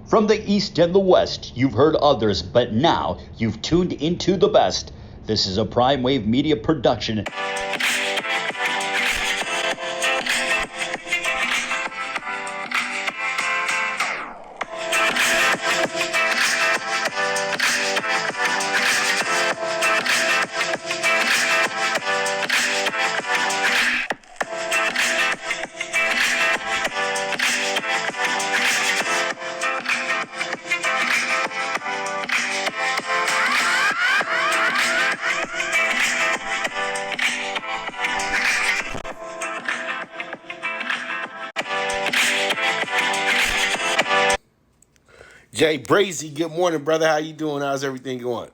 From the East and the West, you've heard others, but now you've tuned into the best. This is a PrimeWave Media production. Jay Brazy, good morning, brother. How you doing? How's everything going?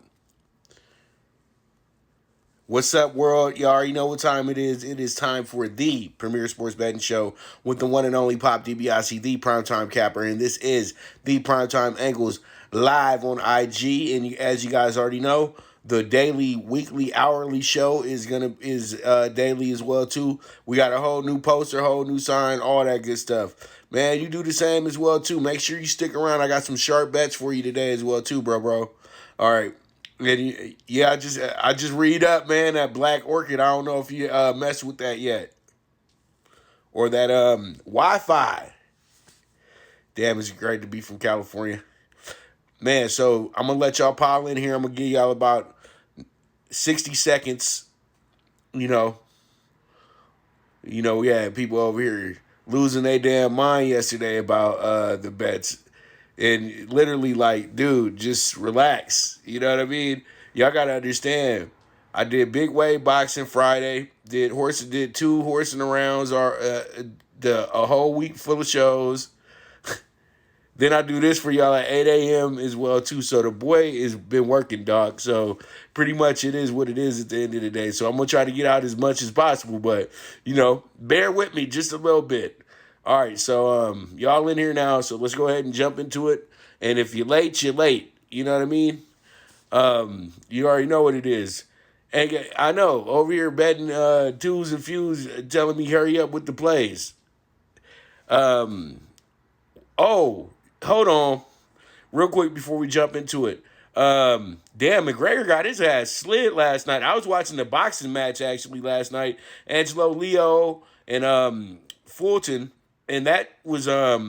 What's up, world? You already know what time it is. It is time for the premier sports betting show with the one and only Pop DiBiase, the primetime capper, and this is the Primetime Angles Live on IG. And as you guys already know, the daily, weekly, hourly show is daily as well too. We got a whole new poster, whole new sign, all that good stuff. Man, you do the same as well too. Make sure you stick around. I got some sharp bets for you today as well too, bro. All right. And yeah, I just read up, man, that Black Orchid. I don't know if you messed with that yet. Or that Wi-Fi. Damn, it's great to be from California. Man, so I'm going to let y'all pile in here. I'm going to give y'all about 60 seconds. We had people over here losing their damn mind yesterday about the bets. And literally, like, dude, just relax. You know what I mean? Y'all got to understand. I did big wave boxing Friday. Did two horsing rounds, a whole week full of shows. Then I do this for y'all at 8 a.m. as well, too. So the boy has been working, dog. So pretty much it is what it is at the end of the day. So I'm going to try to get out as much as possible. But, bear with me just a little bit. All right, so y'all in here now. So let's go ahead and jump into it. And if you're late, you're late. You know what I mean? You already know what it is. And I know, over here betting twos and fews, telling me hurry up with the plays. Hold on. Real quick before we jump into it. McGregor got his ass slid last night. I was watching the boxing match actually last night. Angelo Leo and Fulton. And that was off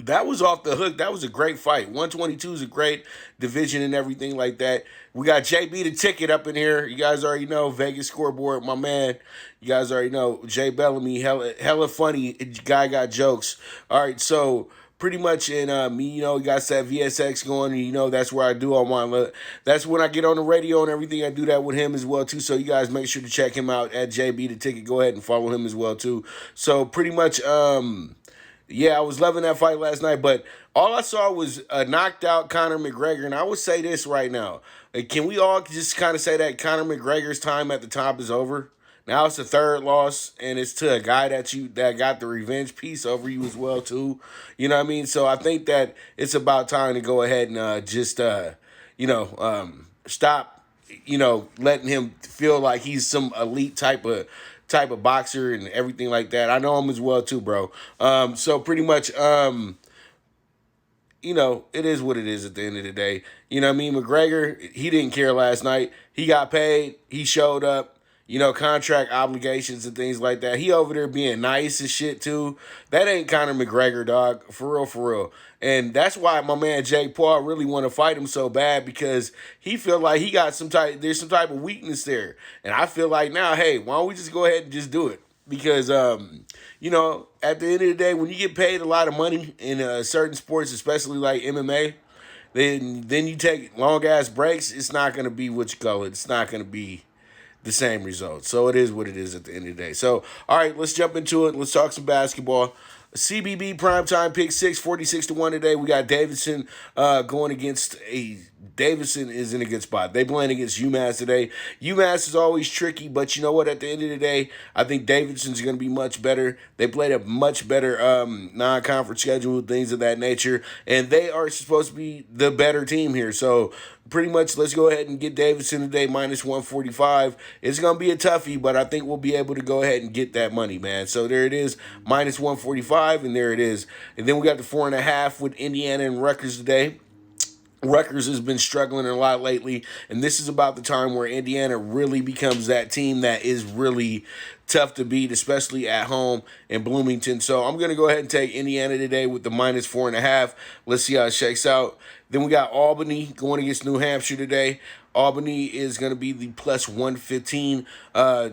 the hook. That was a great fight. 122 is a great division and everything like that. We got JB the Ticket up in here. You guys already know Vegas Scoreboard, my man. You guys already know Jay Bellamy, hella funny guy, got jokes. All right, so pretty much in me, you got that VSX going, and that's where I do all my. That's when I get on the radio and everything. I do that with him as well too. So you guys make sure to check him out at JB the Ticket. Go ahead and follow him as well too. So pretty much, I was loving that fight last night, but all I saw was a knocked out Conor McGregor, and I would say this right now. Can we all just kind of say that Conor McGregor's time at the top is over? Now it's the third loss, and it's to a guy that got the revenge piece over you as well, too. You know what I mean? So I think that it's about time to go ahead and stop, letting him feel like he's some elite type of boxer and everything like that. I know him as well, too, bro. So pretty much, it is what it is at the end of the day. You know what I mean? McGregor, he didn't care last night. He got paid. He showed up. Contract obligations and things like that. He over there being nice and shit, too. That ain't Conor McGregor, dog. For real. And that's why my man Jake Paul really want to fight him so bad, because he feel like he got there's some type of weakness there. And I feel like now, hey, why don't we just go ahead and just do it? Because, at the end of the day, when you get paid a lot of money in certain sports, especially like MMA, then you take long-ass breaks, it's not going to be what you call it. It's not going to be the same result. So it is what it is at the end of the day. So, all right, let's jump into it. Let's talk some basketball. CBB PrimeTime PK6, 46-1 today. We got Davidson going against Davidson is in a good spot. They playing against UMass today. UMass is always tricky, but you know what? At the end of the day, I think Davidson's going to be much better. They played a much better non-conference schedule, things of that nature, and they are supposed to be the better team here. So pretty much, let's go ahead and get Davidson today, minus 145. It's going to be a toughie, but I think we'll be able to go ahead and get that money, man. So there it is, minus 145. 5, and there it is. And then we got the 4.5 with Indiana and Rutgers today. Rutgers has been struggling a lot lately, and this is about the time where Indiana really becomes that team that is really tough to beat, especially at home in Bloomington. So I'm going to go ahead and take Indiana today with the -4.5. Let's see how it shakes out. Then we got Albany going against New Hampshire today. Albany is going to be the +115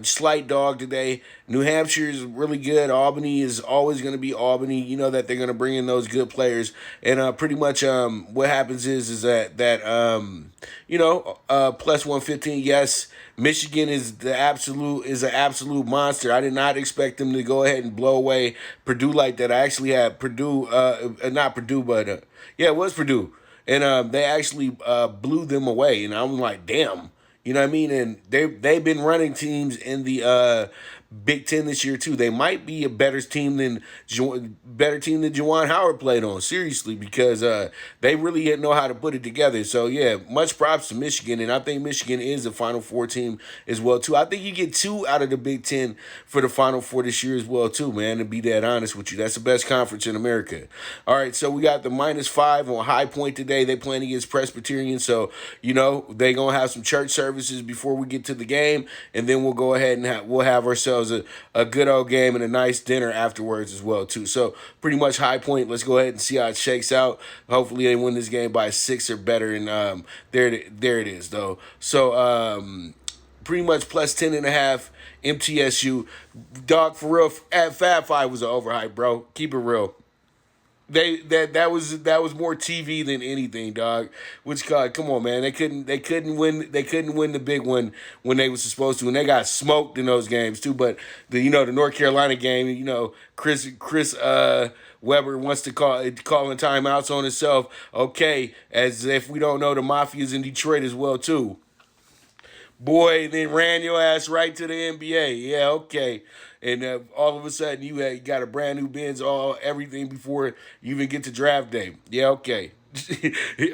slight dog today. New Hampshire is really good. Albany is always going to be Albany. You know that they're going to bring in those good players. And pretty much what happens is that +115, yes, Michigan is an absolute monster. I did not expect them to go ahead and blow away Purdue like that. I actually had Purdue, not Purdue, but it was Purdue. And they actually blew them away. And I'm like, damn. You know what I mean? And they've been running teams in the Big Ten this year too. They might be a better team than Juwan Howard played on. Seriously, because they really know how to put it together. So yeah, much props to Michigan, and I think Michigan is a Final Four team as well too. I think you get 2 out of the Big Ten for the Final Four this year as well too, man. To be that honest with you, that's the best conference in America. All right, so we got the -5 on High Point today. They playing against Presbyterian, so they gonna have some church services before we get to the game, and then we'll go ahead and we'll have ourselves a good old game and a nice dinner afterwards as well too. So pretty much High Point. Let's go ahead and see how it shakes out. Hopefully they win this game by 6 or better. And there it is though. So pretty much +10.5 MTSU. Dog, for real, at Fab 5 was an overhype, bro. Keep it real. That was more TV than anything, dog. Which, God, come on, man. They couldn't win the big one when they were supposed to, and they got smoked in those games too. But the North Carolina game, Chris Webber wants to calling timeouts on himself. Okay, as if we don't know the Mafia's in Detroit as well too. Boy, then ran your ass right to the NBA. Yeah, okay. And all of a sudden, you got a brand new Benz, everything before you even get to draft day. Yeah, okay.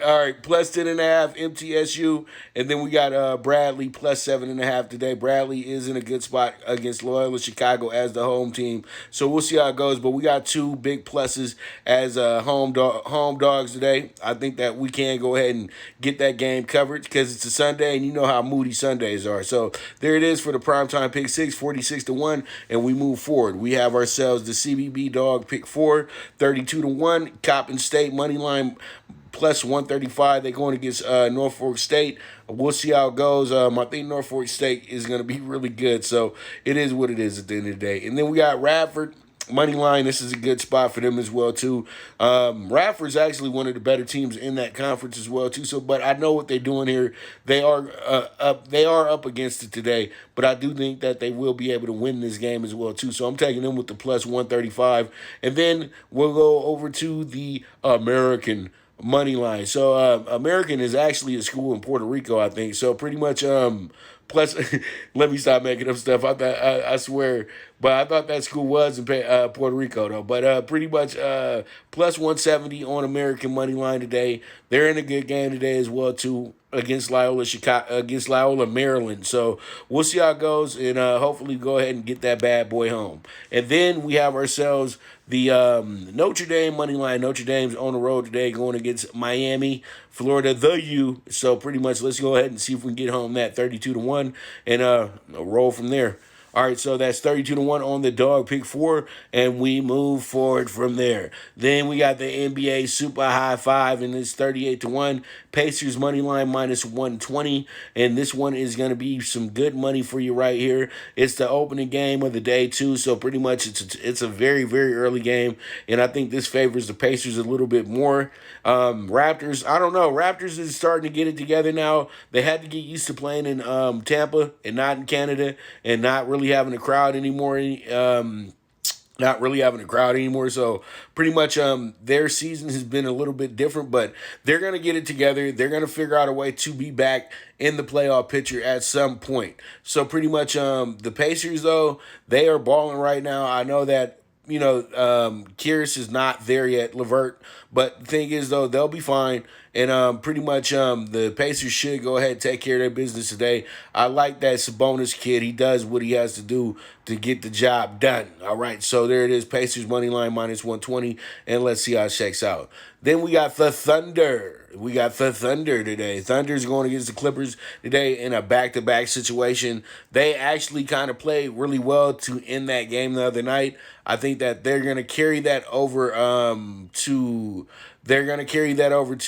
All right, +10.5 MTSU, and then we got Bradley +7.5 today. Bradley is in a good spot against Loyola Chicago as the home team, so we'll see how it goes. But we got 2 big pluses as home dogs today. I think that we can go ahead and get that game covered because it's a Sunday, and you know how moody Sundays are. So there it is for the primetime pick 6, 46-1, and we move forward. We have ourselves the CBB Dog PK4, 32-1, Coppin State money line +135. They're going against Norfolk State. We'll see how it goes. I think Norfolk State is going to be really good. So it is what it is at the end of the day. And then we got Radford money line. This is a good spot for them as well too. Radford's actually one of the better teams in that conference as well too. So, but I know what they're doing here. They are up against it today, but I do think that they will be able to win this game as well too. So I'm taking them with the +135, and then we'll go over to the American money line. So American is actually a school in Puerto Rico, I think. So pretty much plus let me stop making up stuff. I swear, but I thought that school was in Puerto Rico though. But pretty much +170 on American money line today. They're in a good game today as well too, against Loyola, Maryland. So we'll see how it goes, and hopefully go ahead and get that bad boy home. And then we have ourselves the Notre Dame money line. Notre Dame's on the road today going against Miami, Florida, the U. So pretty much let's go ahead and see if we can get home that 32-1 and roll from there. All right, so that's 32-1 on the dog pick 4, and we move forward from there. Then we got the NBA Super High 5, and it's 38-1. Pacers money line -120, and this one is going to be some good money for you right here. It's the opening game of the day too, so pretty much it's a very, very early game, and I think this favors the Pacers a little bit more. Raptors, I don't know. Raptors is starting to get it together now. They had to get used to playing in Tampa and not in Canada, and not really having a crowd anymore. So pretty much their season has been a little bit different, but they're going to get it together. They're going to figure out a way to be back in the playoff picture at some point. So pretty much the Pacers, though, they are balling right now. I know that Kyrgios is not there yet, LeVert. But the thing is, though, they'll be fine. And pretty much the Pacers should go ahead and take care of their business today. I like that Sabonis kid. He does what he has to do to get the job done. All right, so there it is. Pacers money line minus 120, and let's see how it shakes out. Then we got the Thunder. We got the Thunder today. Thunder's going against the Clippers today in a back-to-back situation. They actually kind of played really well to end that game the other night. I think that they're going to carry that over to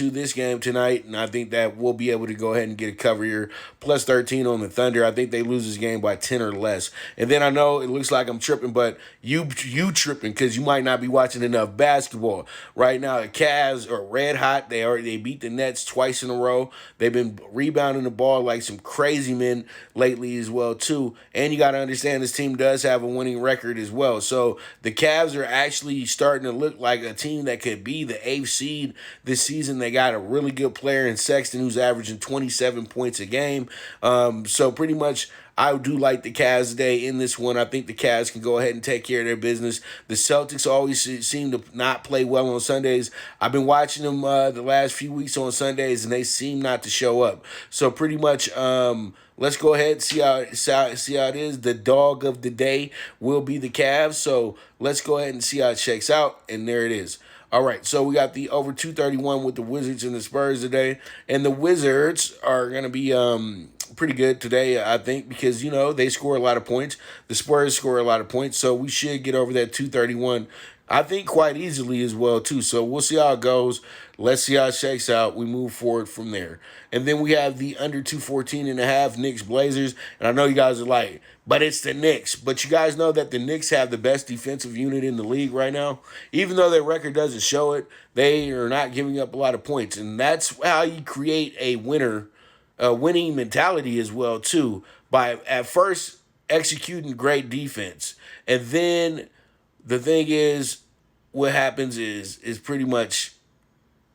this game tonight, and I think that we'll be able to go ahead and get a cover here. Plus 13 on the Thunder. I think they lose this game by 10 or less. And then I know it looks like I'm tripping, but you tripping because you might not be watching enough basketball. Right now, the Cavs are red hot. They beat the Nets twice in a row. They've been rebounding the ball like some crazy men lately as well, too. And you got to understand this team does have a winning record as well. So the Cavs are actually starting to look like a team that could be the 8th seed this season. They got a really good player in Sexton who's averaging 27 points a game. So pretty much I do like the Cavs today in this one. I think the Cavs can go ahead and take care of their business. The Celtics always seem to not play well on Sundays. I've been watching them the last few weeks on Sundays, and they seem not to show up. So pretty much let's go ahead and see how it is. The dog of the day will be the Cavs. So let's go ahead and see how it shakes out, and there it is. All right, so we got the over 231 with the Wizards and the Spurs today. And the Wizards are going to be pretty good today, I think, because, they score a lot of points. The Spurs score a lot of points, so we should get over that 231, I think, quite easily as well, too. So we'll see how it goes. Let's see how it shakes out. We move forward from there. And then we have the under 214.5 Knicks Blazers. And I know you guys are like, but it's the Knicks. But you guys know that the Knicks have the best defensive unit in the league right now. Even though their record doesn't show it, they are not giving up a lot of points. And that's how you create a winning mentality as well, too, by at first executing great defense. And then the thing is, what happens is pretty much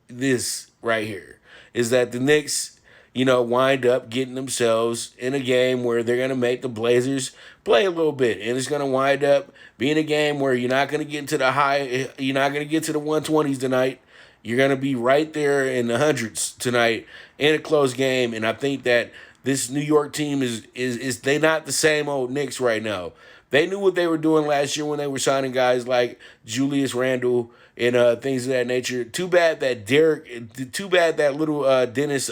this right here, is that the Knicks, wind up getting themselves in a game where they're going to make the Blazers play a little bit. And it's going to wind up being a game where you're not going to get to the 120s tonight. You're going to be right there in the hundreds tonight in a close game. And I think that this New York team is they not the same old Knicks right now. They knew what they were doing last year when they were signing guys like Julius Randle and things of that nature. Too bad that little Dennis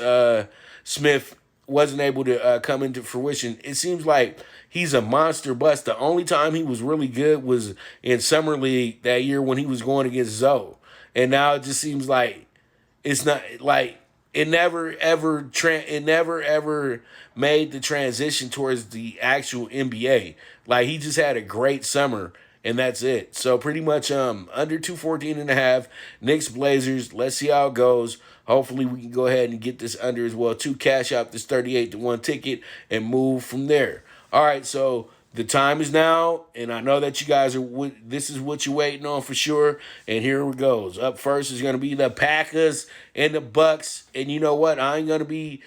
Smith wasn't able to come into fruition. It seems like he's a monster bust. The only time he was really good was in Summer League that year when he was going against Zoe. And now it just seems like it's not like it never ever made the transition towards the actual NBA. Like, he just had a great summer, and that's it. So pretty much under 214.5, Knicks Blazers. Let's see how it goes. Hopefully we can go ahead and get this under as well, to cash out this 38-1 ticket and move from there. All right, so the time is now, and I know that you guys this is what you're waiting on for sure, and here it goes. Up first is going to be the Packers and the Bucs, and you know what? I ain't going to be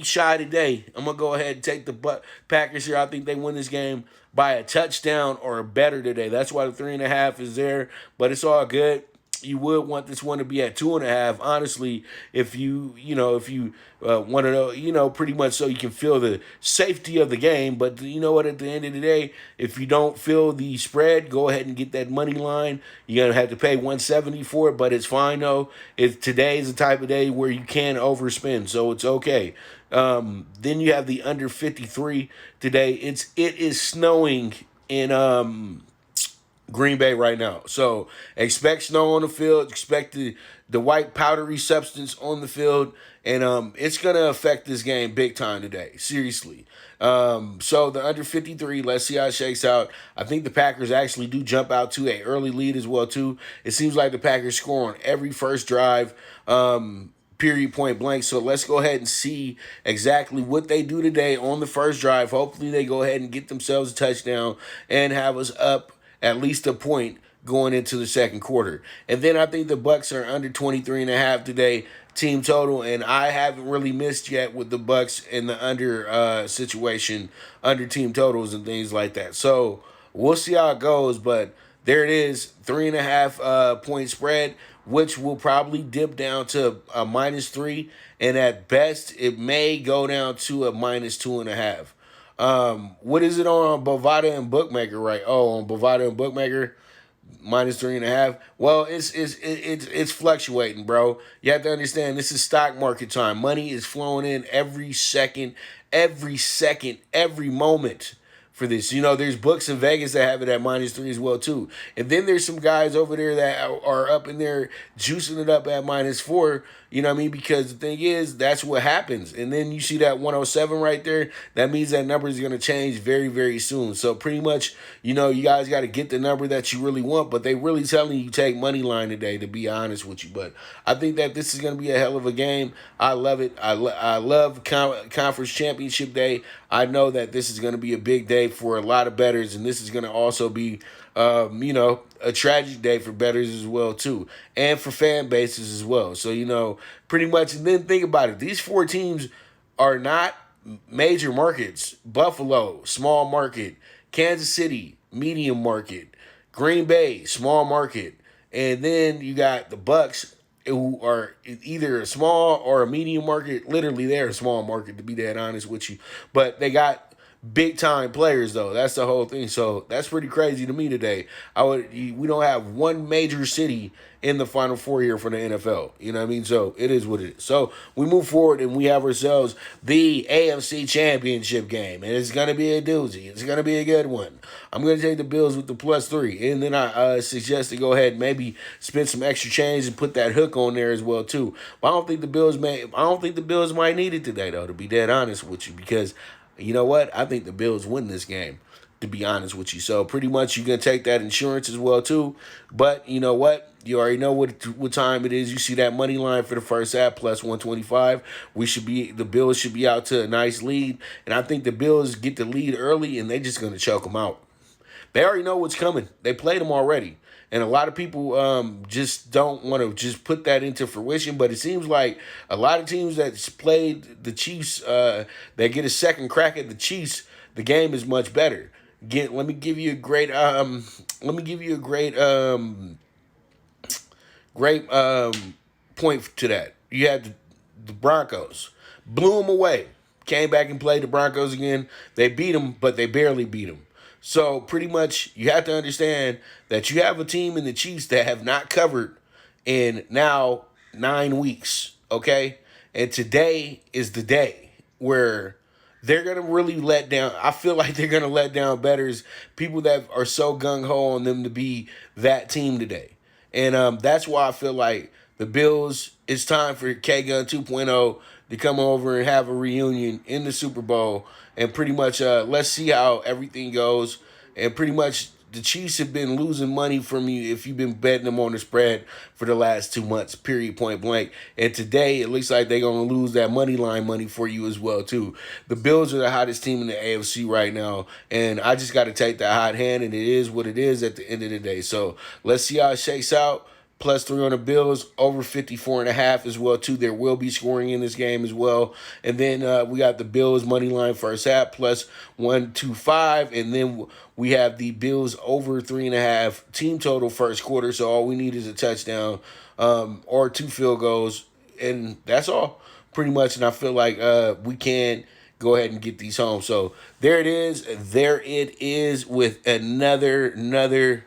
shy today. I'm going to go ahead and take the Packers here. I think they win this game by a touchdown or better today. That's why the 3.5 is there, but it's all good. You would want this one to be at 2.5, honestly, if you want to know, pretty much so you can feel the safety of the game. But you know what, at the end of the day, if you don't feel the spread, go ahead and get that money line. You're going to have to pay $170 for it, but it's fine, though. Today is the type of day where you can overspend, so it's okay. Then you have the under 53 today. It is snowing in Green Bay right now. So expect snow on the field, expect the white powdery substance on the field, and it's going to affect this game big time today, seriously. So the under 53, let's see how it shakes out. I think the Packers actually do jump out to an early lead as well, too. It seems like the Packers score on every first drive, period, point blank. So let's go ahead and see exactly what they do today on the first drive. Hopefully they go ahead and get themselves a touchdown and have us up at least a point going into the second quarter. And then I think the Bucs are under 23.5 today, team total, and I haven't really missed yet with the Bucs in the under situation, under team totals and things like that. So we'll see how it goes, but there it is, 3.5 point spread which will probably dip down to a -3, and at best it may go down to a -2.5. What is it on Bovada and Bookmaker, right? Oh, on Bovada and Bookmaker, -3.5. Well, it's fluctuating, bro. You have to understand this is stock market time. Money is flowing in every second, every moment for this. You know, there's books in Vegas that have it at -3 as well too. And then there's some guys over there that are up in there juicing it up at -4. You know what I mean? Because the thing is, that's what happens. And then you see that 107 right there. That means that number is going to change very, very soon. So pretty much, you know, you guys got to get the number that you really want. But they really telling you take money line today, to be honest with you. But I think that this is going to be a hell of a game. I love it. I love conference championship day. I know that this is going to be a big day for a lot of bettors, and this is going to also be, you know, a tragic day for bettors as well too, and for fan bases as well. So, you know, pretty much, and then think about it. These 4 teams are not major markets. Buffalo, small market. Kansas City, medium market. Green Bay, small market. And then you got the Bucs, who are either a small or a medium market. Literally, they're a small market, to be that honest with you. But they got big time players though. That's the whole thing. So that's pretty crazy to me today. We don't have one major city in the Final Four here for the NFL. You know what I mean? So it is what it is. So we move forward and we have ourselves the AFC Championship game, and it's gonna be a doozy. It's gonna be a good one. I'm gonna take the Bills with the +3, and then I suggest to go ahead and maybe spend some extra change and put that hook on there as well too. But I don't think the Bills might need it today though, to be dead honest with you, because you know what? I think the Bills win this game, to be honest with you. So pretty much you're going to take that insurance as well too. But you know what? You already know what time it is. You see that money line for the first half, +125. The Bills should be out to a nice lead. And I think the Bills get the lead early and they're just going to choke them out. They already know what's coming. They played them already. And a lot of people just don't want to just put that into fruition. But it seems like a lot of teams that's played the Chiefs, that get a second crack at the Chiefs, the game is much better. Let me give you a great point to that. You had the Broncos, blew them away, came back and played the Broncos again. They beat them, but they barely beat them. So pretty much you have to understand that you have a team in the Chiefs that have not covered in now 9 weeks, okay? And today is the day where they're going to really let down. I feel like they're going to let down bettors, people that are so gung-ho on them to be that team today. And that's why I feel like the Bills, it's time for K-Gun 2.0 to come over and have a reunion in the Super Bowl. And pretty much let's see how everything goes. And pretty much the Chiefs have been losing money from you if you've been betting them on the spread for the last 2 months, period, point blank. And today, it looks like they're going to lose that money line money for you as well, too. The Bills are the hottest team in the AFC right now, and I just got to take the hot hand, and it is what it is at the end of the day. So let's see how it shakes out. +3 on the Bills, over 54.5 as well, too. There will be scoring in this game as well. And then we got the Bills money line first half, +125. And then we have the Bills over 3.5 team total first quarter. So all we need is a touchdown or 2 field goals. And that's all pretty much. And I feel like we can go ahead and get these home. So there it is. There it is with another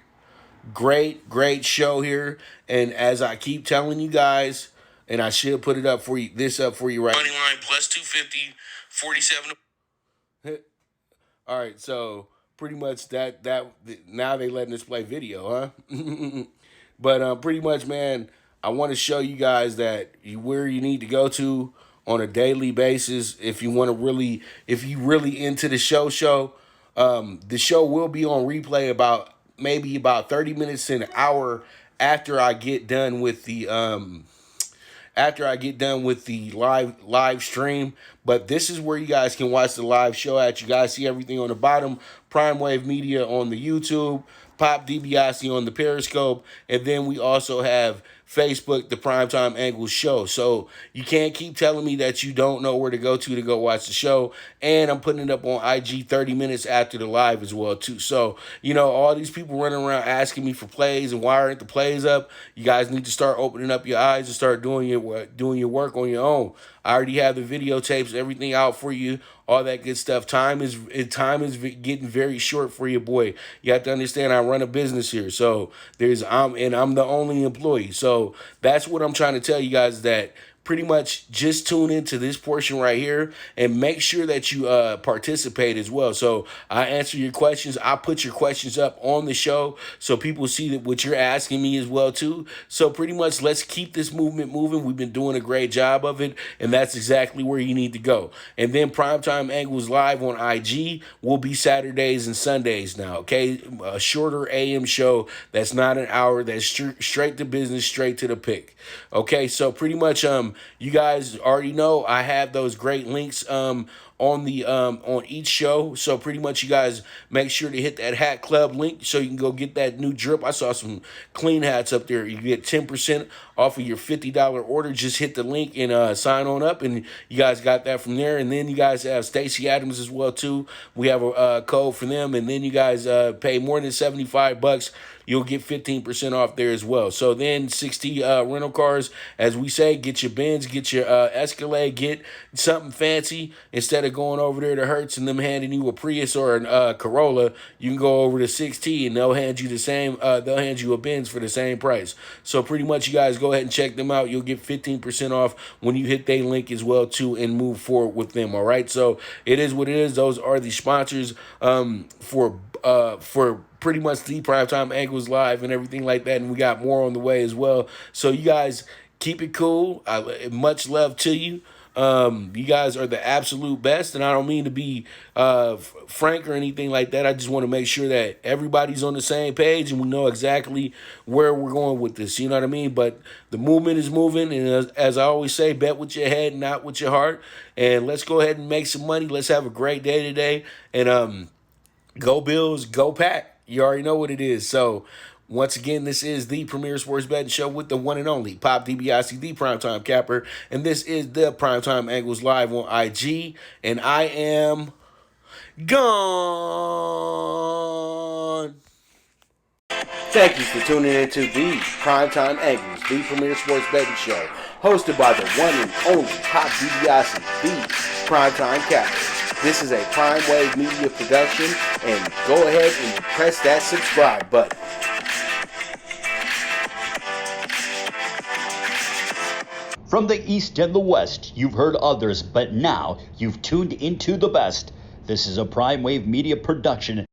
great show here. And as I keep telling you guys, and I should put it up for you, right. Money line +250, 47. All right, so pretty much that now they letting us play video, huh? But pretty much, man, I want to show you guys that where you need to go to on a daily basis if you really into the show. The show will be on replay about 30 minutes to an hour after I get done with the live stream. But this is where you guys can watch the live show at. You guys see everything on the bottom. PrimeWave Media on the YouTube, Pop DiBiase on the Periscope, and then we also have Facebook, the Primetime Angles Show. So you can't keep telling me that you don't know where to go watch the show. And I'm putting it up on IG 30 minutes after the live as well, too. So, all these people running around asking me for plays and why aren't the plays up? You guys need to start opening up your eyes and start doing your work on your own. I already have the videotapes, everything out for you, all that good stuff. Time is getting very short for your boy. You have to understand I run a business here, so I'm the only employee. So that's what I'm trying to tell you guys, that pretty much just tune into this portion right here and make sure that you participate as well. So I answer your questions. I put your questions up on the show so people see that what you're asking me as well too. So pretty much let's keep this movement moving. We've been doing a great job of it, and that's exactly where you need to go. And then Primetime Angles Live on IG will be Saturdays and Sundays now, okay? A shorter AM show that's not an hour, that's straight to business, straight to the pick. Okay, so pretty much you guys already know I have those great links on each show. So pretty much you guys make sure to hit that hat club link so you can go get that new drip. I saw some clean hats up there. You get 10% off of your $50 order. Just hit the link and sign on up, and you guys got that from there. And then you guys have Stacey Adams as well too. We have a code for them, and then you guys pay more than $75. You'll get 15% off there as well. So then 60 rental cars, as we say, get your Benz, get your Escalade, get something fancy. Instead of going over there to Hertz and them handing you a Prius or a Corolla, you can go over to 6T and they'll hand you the same. They'll hand you a Benz for the same price. So pretty much you guys go ahead and check them out. You'll get 15% off when you hit their link as well too and move forward with them. All right. So it is what it is. Those are the sponsors for pretty much the Primetime Angles Live and everything like that, and we got more on the way as well. So you guys keep it cool. Much love to you. You guys are the absolute best, and I don't mean to be frank or anything like that. I just want to make sure that everybody's on the same page and we know exactly where we're going with this. You know what I mean? But the movement is moving, and as I always say, bet with your head, not with your heart. And let's go ahead and make some money. Let's have a great day today, and go Bills, go Pack. You already know what it is. So, once again, this is the premier sports betting show with the one and only Pop DiBiase, the Primetime Capper. And this is the Primetime Angles Live on IG. And I am gone. Thank you for tuning into the Primetime Angles, the premier sports betting show, hosted by the one and only Pop DiBiase, the Primetime Capper. This is a PrimeWave media production, and go ahead and press that subscribe button. From the East and the West, you've heard others, but now you've tuned into the best. This is a PrimeWave media production.